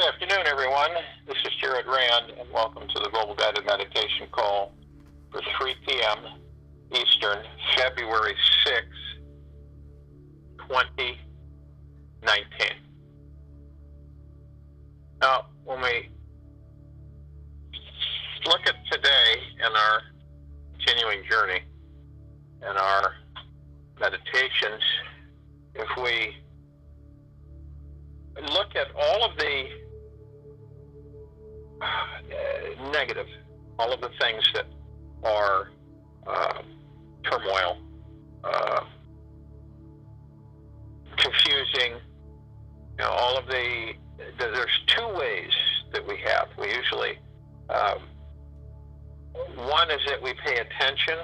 Good afternoon, everyone. This is Jared Rand, and welcome to the Global Guided Meditation Call for 3 p.m. Eastern, February 6, 2019. Now, when we look at today and our continuing journey and our meditations, if we look at all of the negative, all of the things that are turmoil, confusing, all of there's two ways that we have. We usually, one is that we pay attention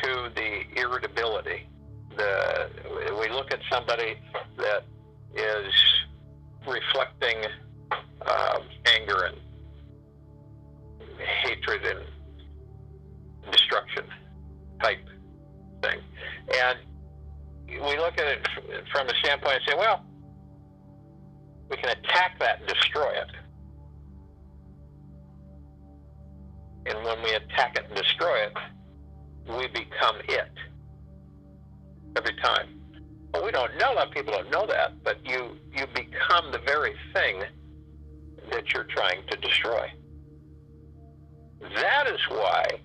to the irritability. We look at somebody that is reflecting anger and hatred and destruction type thing. And we look at it from the standpoint and say, well, we can attack that and destroy it. And when we attack it and destroy it, we become it every time. Well, we don't know that. People don't know that, but you become the very thing that you're trying to destroy. That is why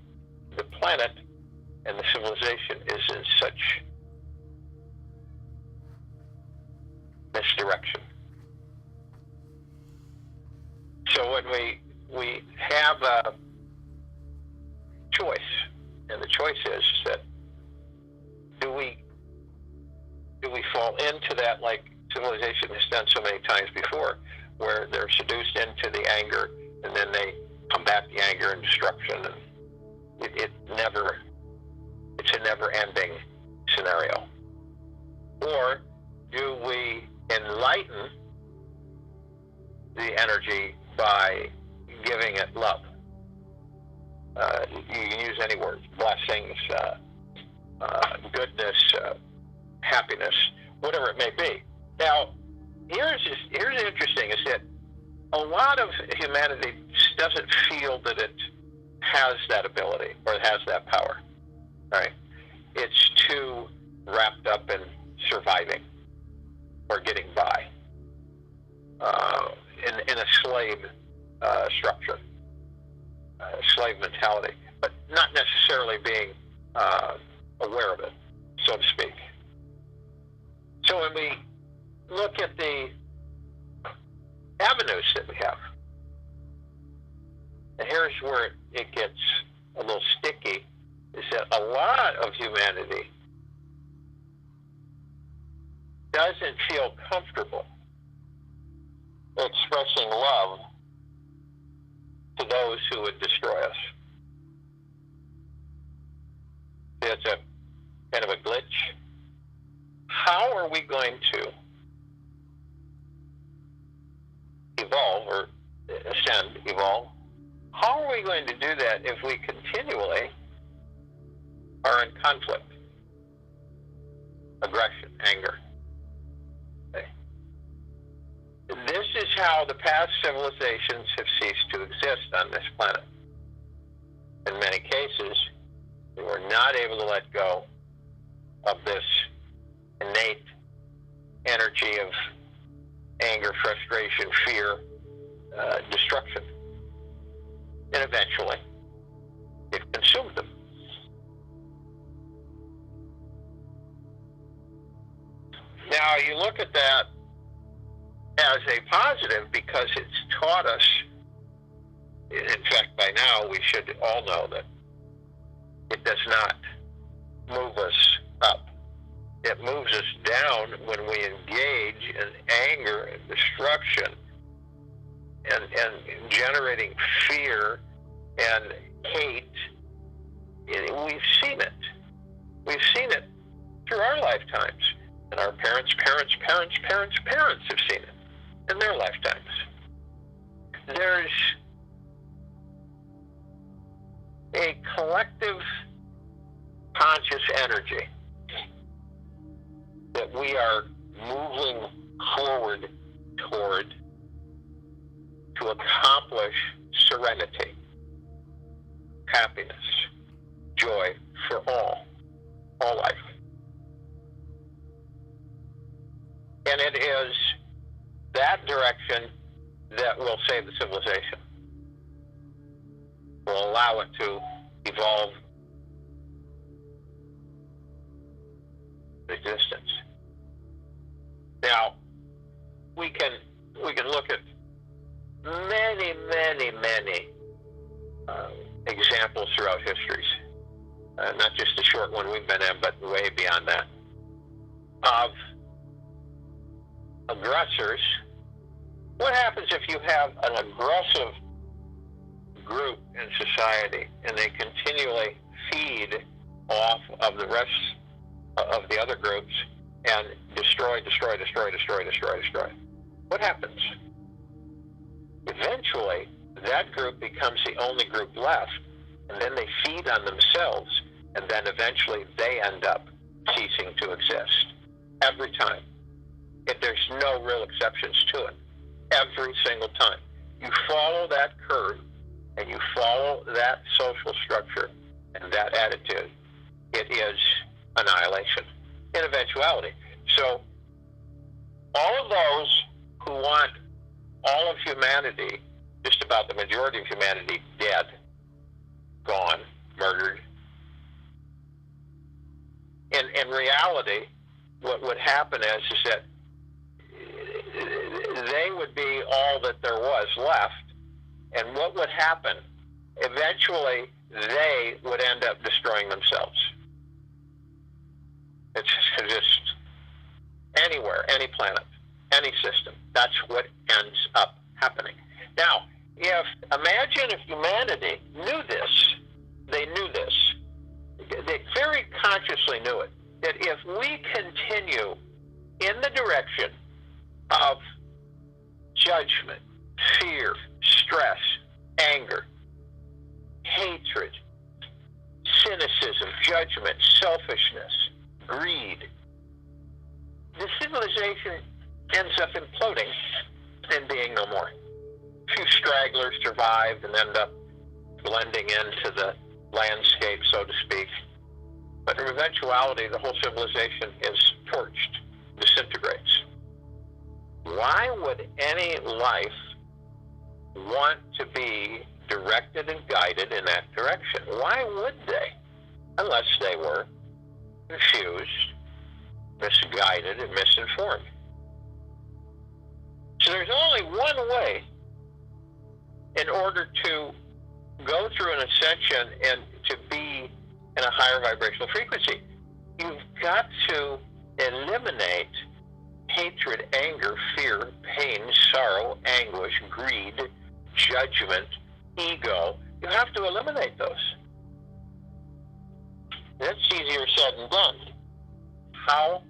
the planet and the civilization is in such misdirection. So when we have a choice, and the choice is that do we fall into that, like civilization has done so many times before, where they're seduced into the anger and then they combat the anger and destruction, and it's a never-ending scenario? Or do we enlighten the energy by giving it love? You can use any words: blessings, goodness, happiness, whatever it may be. Now, here's interesting: is that a lot of humanity doesn't feel that it has that ability or it has that power. Right? It's too wrapped up in surviving or getting by in a slave structure, slave mentality, but not necessarily being aware of it, so to speak. So when we look at the avenues that we have, and here's where it gets a little sticky, is that a lot of humanity doesn't feel comfortable expressing love to those who would destroy us. It's a kind of a glitch. How are we going to evolve? How are we going to do that if we continually are in conflict, aggression, anger? Okay. This is how the past civilizations have ceased to exist on this planet. In many cases, they were not able to let go of this innate energy of anger, frustration, fear, destruction. And eventually, it consumed them. Now, you look at that as a positive because it's taught us, in fact, by now, we should all know that it does not move us up. It moves us down when we engage in anger and destruction and generating fear and hate. We've seen it. We've seen it through our lifetimes. And our parents' have seen it in their lifetimes. There's a collective conscious energy that we are moving forward toward to accomplish serenity, happiness, joy for all life. And it is that direction that will save the civilization, will allow it to evolve existence. Now, we can look at many examples throughout histories, not just the short one we've been in, but way beyond that, of aggressors. What happens if you have an aggressive group in society and they continually feed off of the rest of the other groups and destroy? What happens? Eventually, that group becomes the only group left, and then they feed on themselves, and then eventually they end up ceasing to exist. Every time. There's no real exceptions to it. Every single time. You follow that curve, and you follow that social structure and that attitude, it is annihilation in eventuality. So all of those who want all of humanity, just about the majority of humanity, dead, gone, murdered, in reality, what would happen is that they would be all that there was left, and what would happen? Eventually, they would end up destroying themselves. It's just anywhere, any planet, any system. That's what ends up happening. Now, imagine if humanity knew this, they knew this, they very consciously knew it, that if we continue in the direction of judgment, fear, stress, anger, hatred, cynicism, judgment, selfishness, greed, the civilization ends up imploding and being no more. A few stragglers survive and end up blending into the landscape, so to speak. But in eventuality, the whole civilization is torched, disintegrates. Why would any life want to be directed and guided in that direction? Why would they? Unless they were confused, misguided, and misinformed. So there's only one way in order to go through an ascension and to be in a higher vibrational frequency. You've got to eliminate hatred, anger, fear, pain, sorrow, anguish, greed, judgment, ego. You have to eliminate those. That's easier said than done. How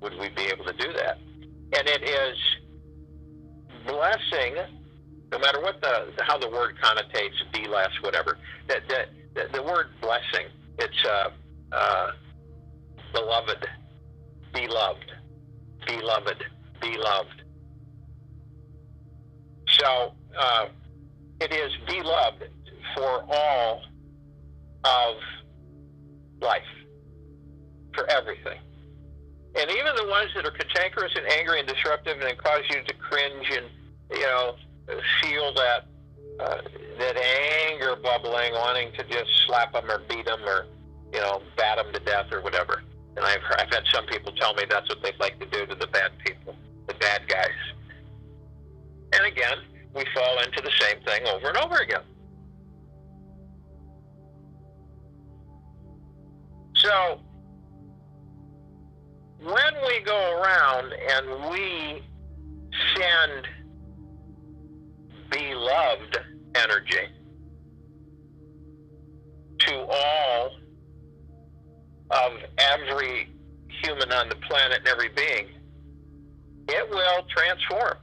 would we be able to do that? And it is blessing, no matter what how the word connotates, bless, whatever. The word blessing, it's beloved, beloved, beloved, beloved. So it is beloved for all of life, for everything. And even the ones that are cantankerous and angry and disruptive and cause you to cringe and, feel that anger bubbling, wanting to just slap them or beat them or, bat them to death or whatever. And I've had some people tell me that's what they'd like to do to the bad people, the bad guys. And again, we fall into the same thing over and over again. So, when we go around and we send beloved energy to all of every human on the planet and every being, it will transform.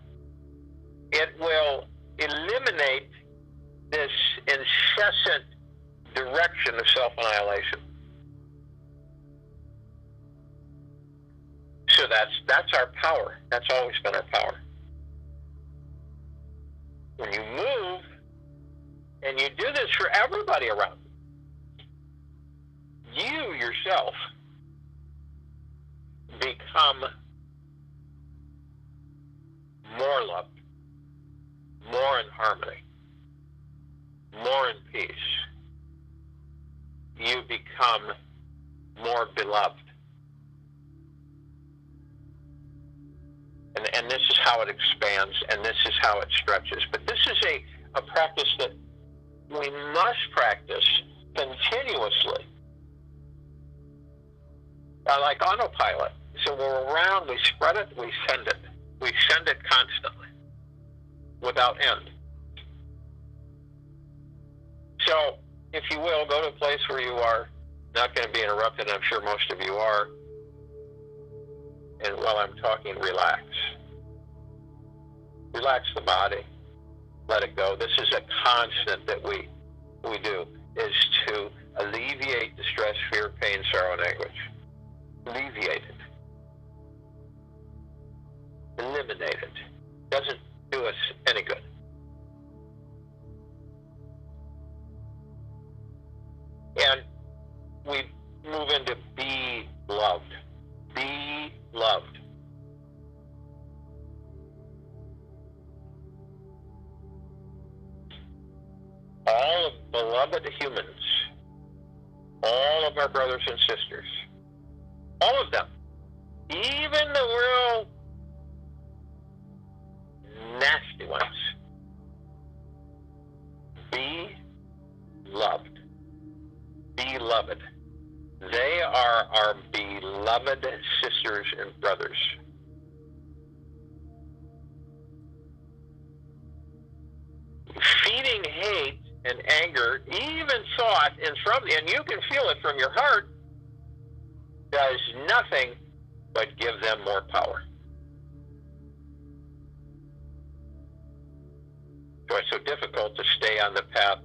It will eliminate this incessant direction of self-annihilation. So that's our power. That's always been our power. When you move, and you do this for everybody around you, you yourself become more loved, more in harmony, more in peace. You become more beloved. And this is how it expands, and this is how it stretches. But this is a practice that we must practice continuously. Like autopilot. So we're around, we spread it, we send it. We send it constantly, without end. So, if you will, go to a place where you are not going to be interrupted. I'm sure most of you are. And while I'm talking, relax. Relax the body. Let it go. This is a constant that we do, is to alleviate distress, fear, pain, sorrow, and anguish. Alleviate it. Eliminate it. Doesn't do us any good. And we move into be loved. Be loved. All of beloved humans, all of our brothers and sisters, all of them, even the real nasty ones, be loved. Beloved. They are our beloved sisters and brothers. Feeding hate and anger, even thought, and you can feel it from your heart, does nothing but give them more power. So it's so difficult to stay on the path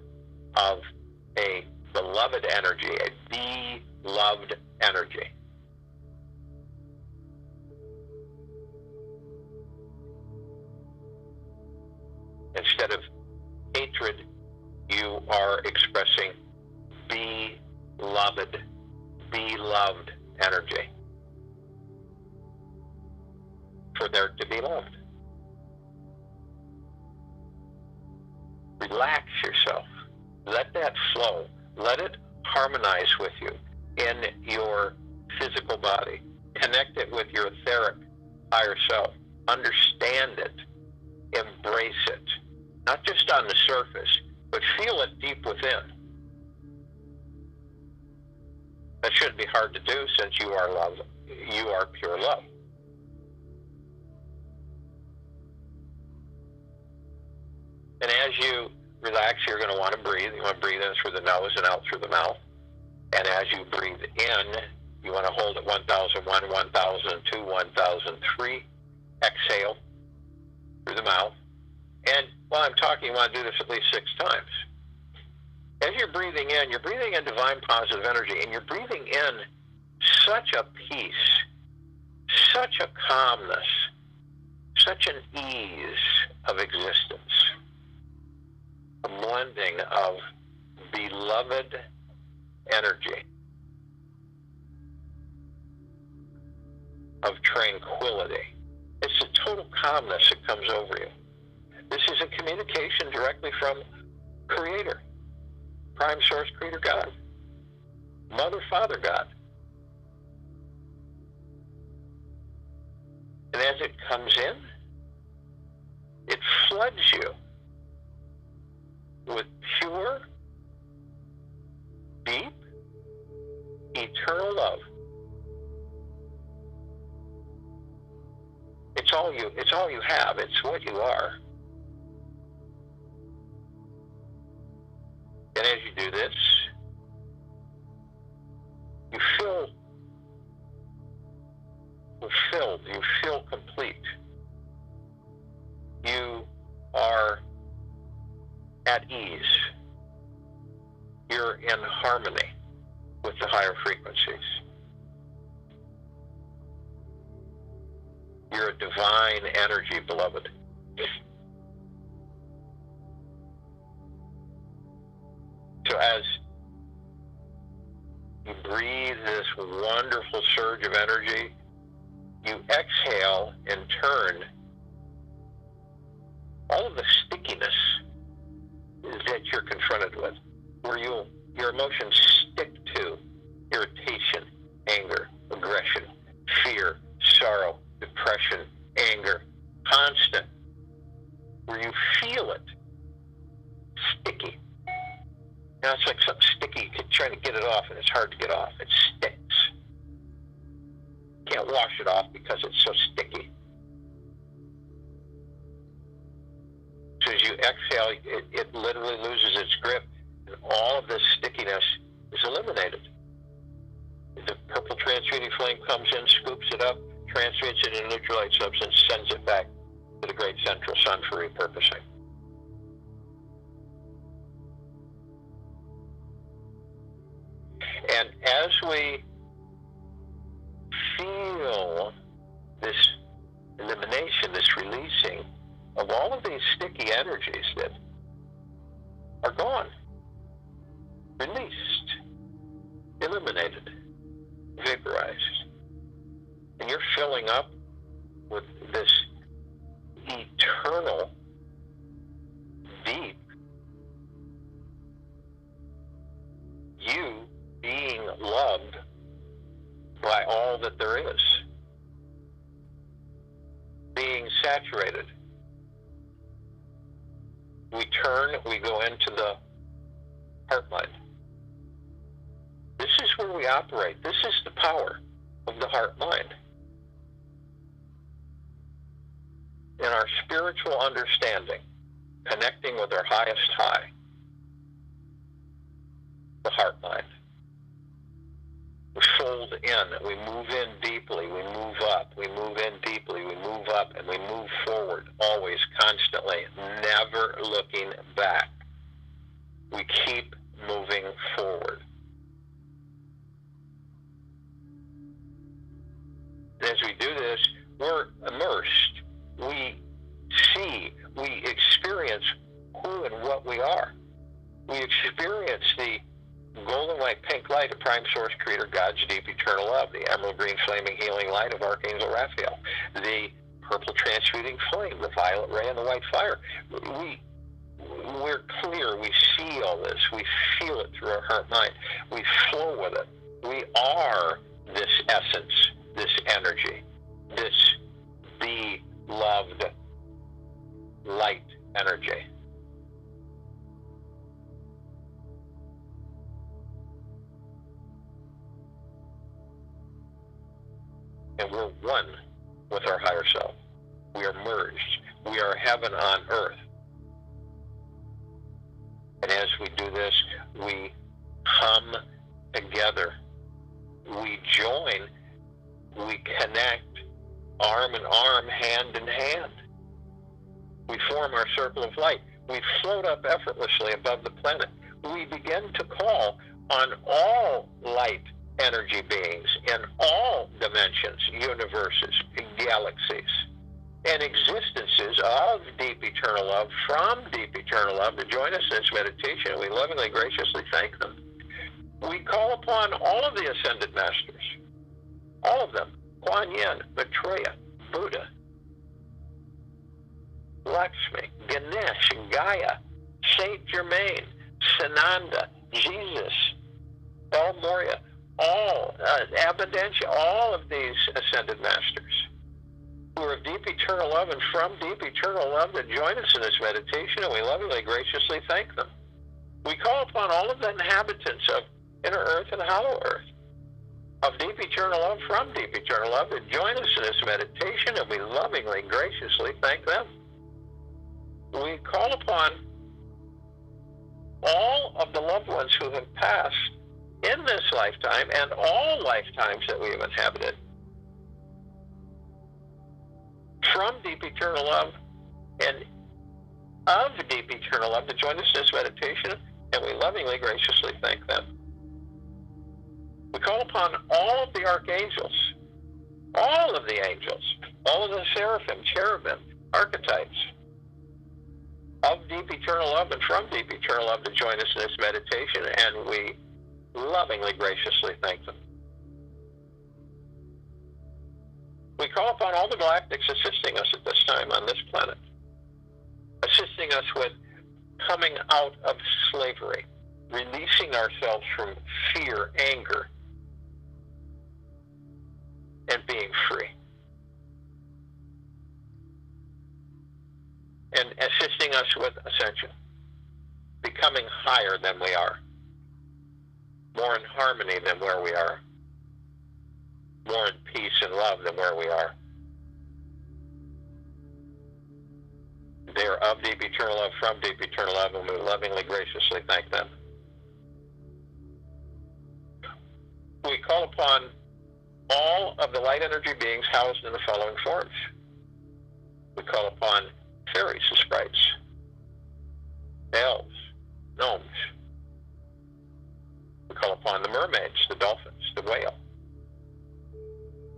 of a beloved energy, a beloved energy. Instead of hatred, you are expressing beloved energy. For there to be loved. Relax yourself. Let that flow. Let it harmonize with you in your physical body. Connect it with your etheric higher self. Understand it. Embrace it. Not just on the surface, but feel it deep within. That shouldn't be hard to do since you are love. You are pure love. And as you relax, you're going to want to breathe. You want to breathe in through the nose and out through the mouth. And as you breathe in, you want to hold at 1001, 1002, 1003. Exhale through the mouth. And while I'm talking, you want to do this at least 6 times. As you're breathing in divine positive energy, and you're breathing in such a peace, such a calmness, such an ease of existence, a blending of beloved energy, of tranquility. It's a total calmness that comes over you. This is a communication directly from Creator, Prime Source Creator God, Mother, Father God. And as it comes in, it floods you with pure, deep, eternal love. It's all you have. It's what you are. And as you do this, you feel fulfilled. You feel complete. You are at ease. You're in harmony with the higher frequencies. You're a divine energy, beloved. as you breathe this wonderful surge of energy, you exhale in turn all of the stickiness that you're confronted with, where your emotions stick to irritation, anger, aggression, fear, sorrow, depression, anger, constant, where you feel it sticky. Now it's like something sticky, you're trying to get it off, and it's hard to get off. It sticks. You can't wash it off because it's so sticky. So as you exhale, it literally loses its grip, and all of this stickiness is eliminated. The purple transmuting flame comes in, scoops it up, transmutes it into neutralized substance, sends it back to the great central sun for repurposing. And as we feel this elimination, this releasing of all of these sticky energies that are gone, released, eliminated, vaporized, and you're filling up with this eternal, deep, you being loved by all that there is, being saturated. We turn, we go into the heart mind. This is where we operate. This is the power of the heart mind. In our spiritual understanding, connecting with our highest high, the heart mind. We fold in, we move in deeply, we move up, we move in deeply, we move up, and we move forward, always, constantly, never looking back. We keep moving forward. And as we do this, we're immersed. We see, we experience who and what we are. We experience the golden light, pink light of Prime Source Creator, God's deep eternal love, the emerald green flaming healing light of Archangel Raphael, the purple transmuting flame, the violet ray, and the white fire. We're clear. We see all this. We feel it through our heart mind. We flow with it. We are this essence, this energy, this beloved light energy. And we're one with our higher self. We are merged. We are heaven on earth. And as we do this, we come together. We join. We connect arm in arm, hand in hand. We form our circle of light. We float up effortlessly above the planet. We begin to call on all light energy beings in all dimensions, universes, galaxies, and existences of deep eternal love, from deep eternal love, to join us in this meditation. We lovingly, graciously thank them. We call upon all of the ascended masters, all of them, Kuan Yin, Maitreya, Buddha, Lakshmi, Ganesh, Gaia, Saint Germain, Sananda, Jesus, El Morya, all, Abundantia, all of these ascended masters who are of deep eternal love and from deep eternal love to join us in this meditation, and we lovingly, graciously thank them. We call upon all of the inhabitants of inner earth and hollow earth, of deep eternal love, from deep eternal love, to join us in this meditation, and we lovingly, graciously thank them. We call upon all of the loved ones who have passed in this lifetime and all lifetimes that we have inhabited, from deep eternal love and of deep eternal love, to join us in this meditation, and we lovingly, graciously thank them. We call upon all of the archangels, all of the angels, all of the seraphim, cherubim, archetypes, of deep eternal love and from deep eternal love to join us in this meditation, and we lovingly, graciously thank them. We call upon all the galactics assisting us at this time on this planet, assisting us with coming out of slavery, releasing ourselves from fear, anger, and being free. And assisting us with ascension, becoming higher than we are, more in harmony than where we are, more in peace and love than where we are. They are of deep eternal love, from deep eternal love, and we lovingly, graciously thank them. We call upon all of the light energy beings housed in the following forms. We call upon fairies, the sprites, elves, gnomes. We call upon the mermaids, the dolphins, the whale.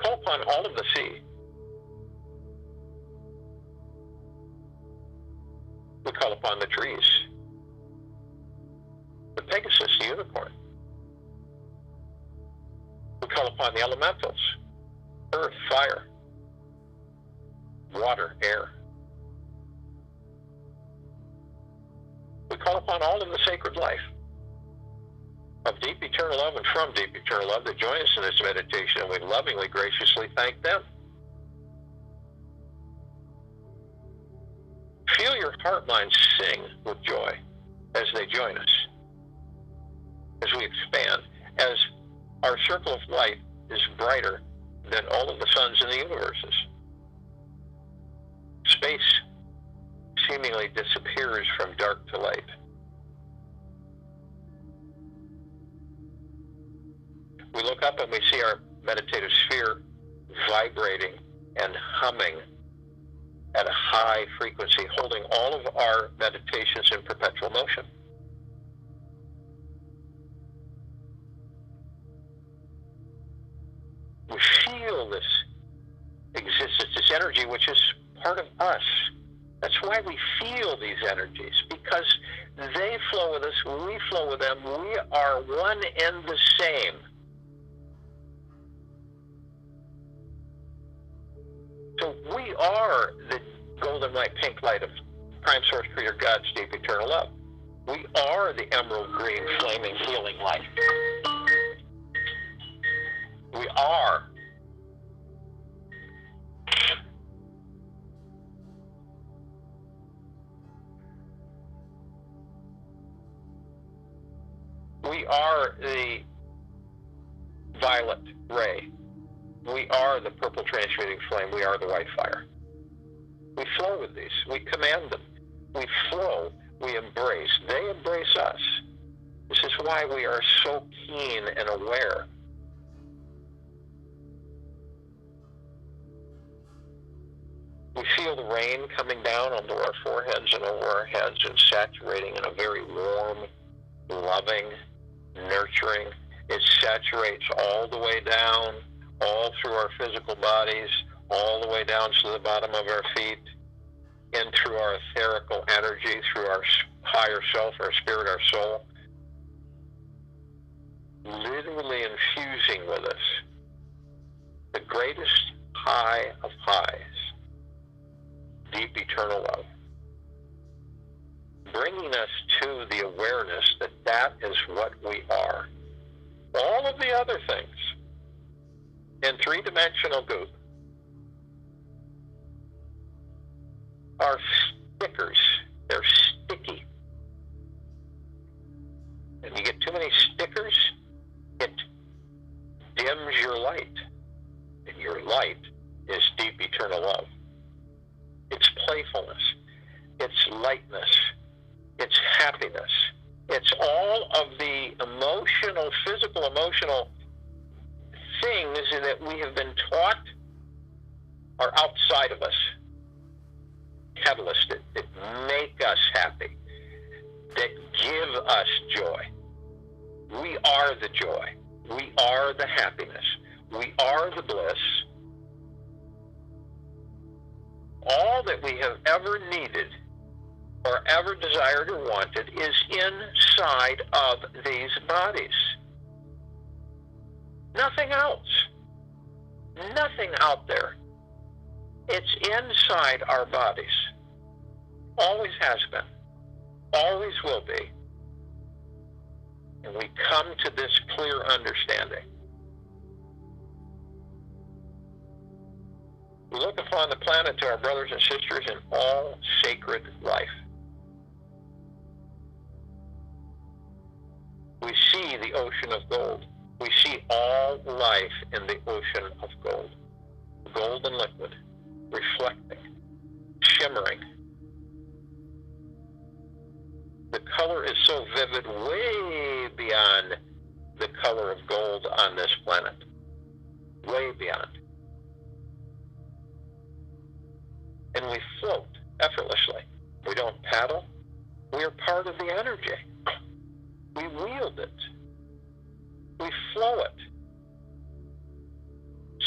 Call upon all of the sea. We call upon the trees, the Pegasus, the unicorn. We call upon the elementals, earth, fire, water, air. We call upon all of the sacred life of deep eternal love and from deep eternal love to join us in this meditation, and we lovingly, graciously thank them. Feel your heart mind sing with joy as they join us, as we expand, as our circle of light is brighter than all of the suns in the universes. Space seemingly disappears from dark to light. We look up and we see our meditative sphere vibrating and humming at a high frequency, holding all of our meditations in perpetual motion. We feel this existence, this energy, which is part of us. That's why we feel these energies, because they flow with us, we flow with them, we are one and the same. So we are the golden light, pink light of Prime Source Creator God's deep eternal love. We are the emerald green, flaming, healing light. We are. We are the violet ray. We are the purple transmuting flame. We are the white fire. We flow with these. We command them. We flow. We embrace. They embrace us. This is why we are so keen and aware. We feel the rain coming down onto our foreheads and over our heads and saturating in a very warm, loving, nurturing. It saturates all the way down, all through our physical bodies, all the way down to the bottom of our feet, in through our etherical energy, through our higher self, our spirit, our soul, literally infusing with us the greatest high of highs, deep eternal love, bringing us to the awareness that that is what we are. All of the other things in three-dimensional goop are stickers. They're sticky. If you get too many stickers, it dims your light. And your light is deep eternal love. It's playfulness. It's lightness. It's happiness. It's all of the emotional, physical, emotional things that we have been taught are outside of us. Catalysts that make us happy, that give us joy. We are the joy. We are the happiness. We are the bliss. All that we have ever needed or ever desired or wanted is inside of these bodies. Nothing else. Nothing out there. It's inside our bodies. Always has been. Always will be. And we come to this clear understanding. We look upon the planet to our brothers and sisters in all sacred life. We see the ocean of gold. We see all life in the ocean of gold. Golden liquid, reflecting, shimmering. The color is so vivid, way beyond the color of gold on this planet. Way beyond. And we float effortlessly. We don't paddle. We are part of the energy. We wield it. We flow it.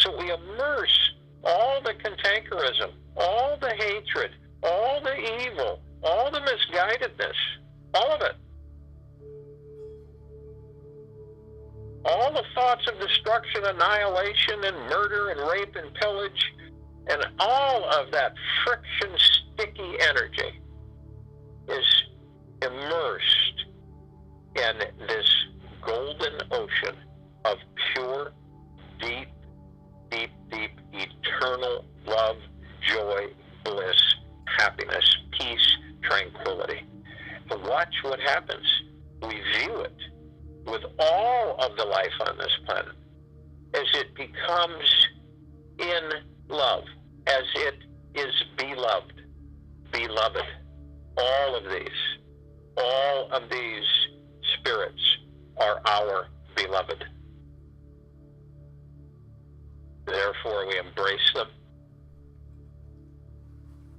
So we immerse all the cantankerism, all the hatred, all the evil, all the misguidedness, all of it. All the thoughts of destruction, annihilation, and murder, and rape, and pillage, and all of that friction, sticky energy is immersed in this golden ocean of pure, deep, deep, deep, eternal love, joy, bliss, happiness, peace, tranquility. And watch what happens. We view it with all of the life on this planet as it becomes in love, as it is beloved. Beloved. All of these spirits are our beloved. Therefore, we embrace them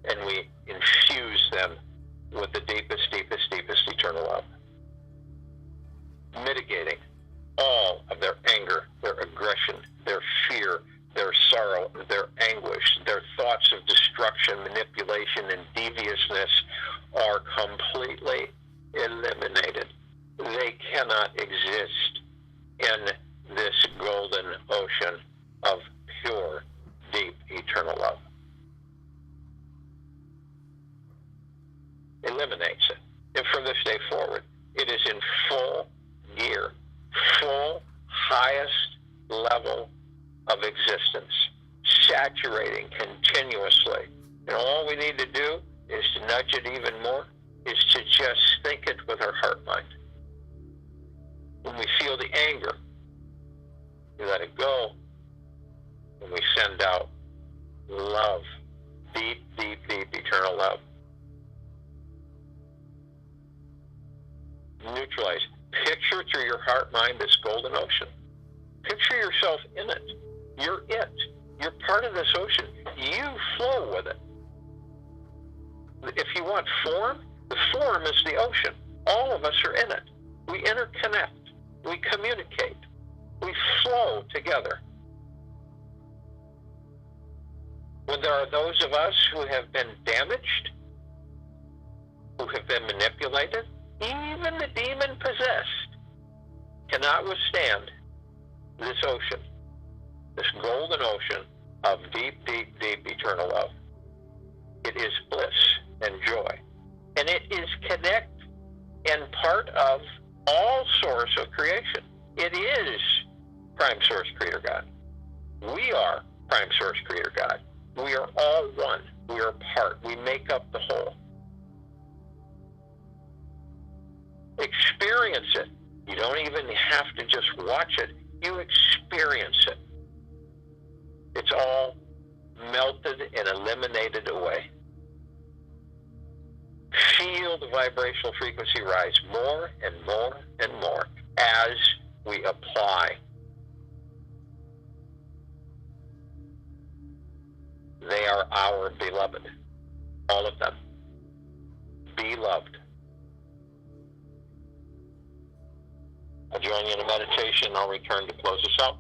and we infuse them with the deepest, deepest, deepest eternal love, mitigating all of their anger, their aggression, their fear, their sorrow, their anguish, their thoughts of destruction, manipulation, and deviousness are completely eliminated. They cannot exist in this golden ocean of pure, deep, eternal love. Eliminates it. And from this day forward, it is in full gear, full, highest level of existence, saturating continuously. And all we need to do is to nudge it even more, is to just think it with our heart mind. When we feel the anger, we let it go, and we send out love, deep, deep, deep, eternal love. Neutralize. Picture through your heart mind this golden ocean. Picture yourself in it. You're it. You're part of this ocean. You flow with it. If you want form, the form is the ocean. All of us are in it. We interconnect. We communicate. We flow together. When there are those of us who have been damaged, who have been manipulated, even the demon-possessed cannot withstand this ocean, this golden ocean of deep, deep, deep eternal love. It is bliss and joy. And it is connect and part of all source of creation. It is Prime Source Creator God. We are Prime Source Creator God. We are all one. We are part. We make up the whole. Experience it. You don't even have to just watch it. You experience it. It's all melted and eliminated away. Feel the vibrational frequency rise more and more and more as we apply. They are our beloved. All of them. Beloved. I'll join you in a meditation. I'll return to close us out.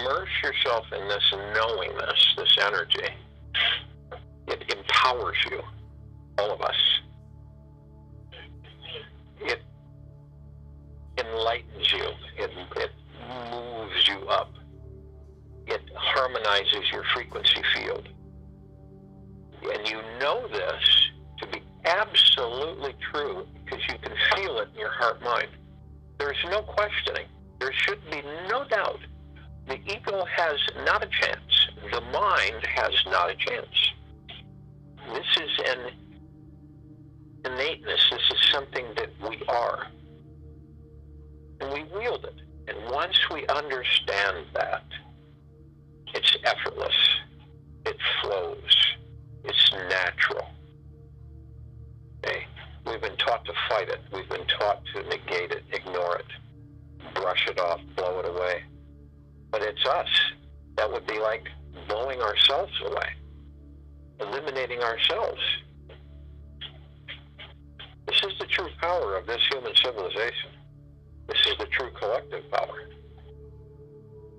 immerse yourself in this knowingness, this energy. It empowers you, all of us. It enlightens you. It moves you up. It harmonizes your frequency field. And you know this to be absolutely true because you can feel it in your heart-mind. There's no questioning. There should be no doubt. The ego has not a chance. The mind has not a chance. This is an innateness. This is something that we are. And we wield it. And once we understand that, it's effortless. It flows. It's natural. Okay? We've been taught to fight it. We've been taught to negate it, ignore it, brush it off, blow it away. But it's us. That would be like blowing ourselves away, eliminating ourselves. This is the true power of this human civilization. This is the true collective power.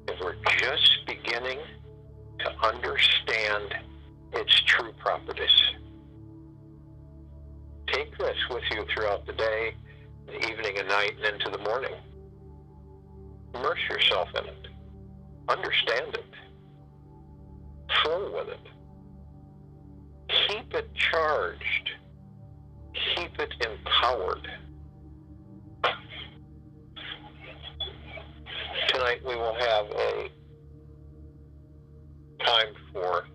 And we're just beginning to understand its true properties. Take this with you throughout the day, the evening and night, and into the morning. Immerse yourself in it. Understand it. Flow with it. Keep it charged. Keep it empowered. Tonight we will have a time for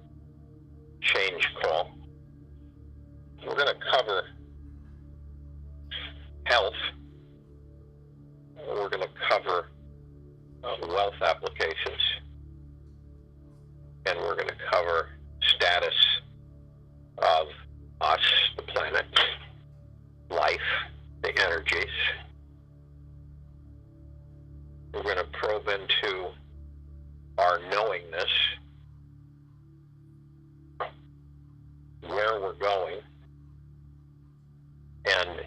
change call. We're going to cover health. We're going to cover wealth applications. And we're going to cover status of us, the planet, life, the energies. We're going to probe into our knowingness, where we're going, and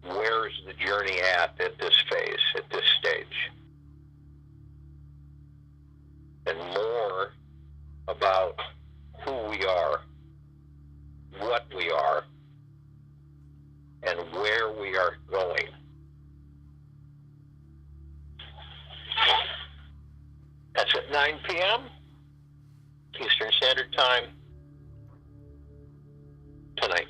where's the journey at this phase, at this stage. And more about who we are, what we are, and where we are going. That's at 9 p.m. Eastern Standard Time tonight.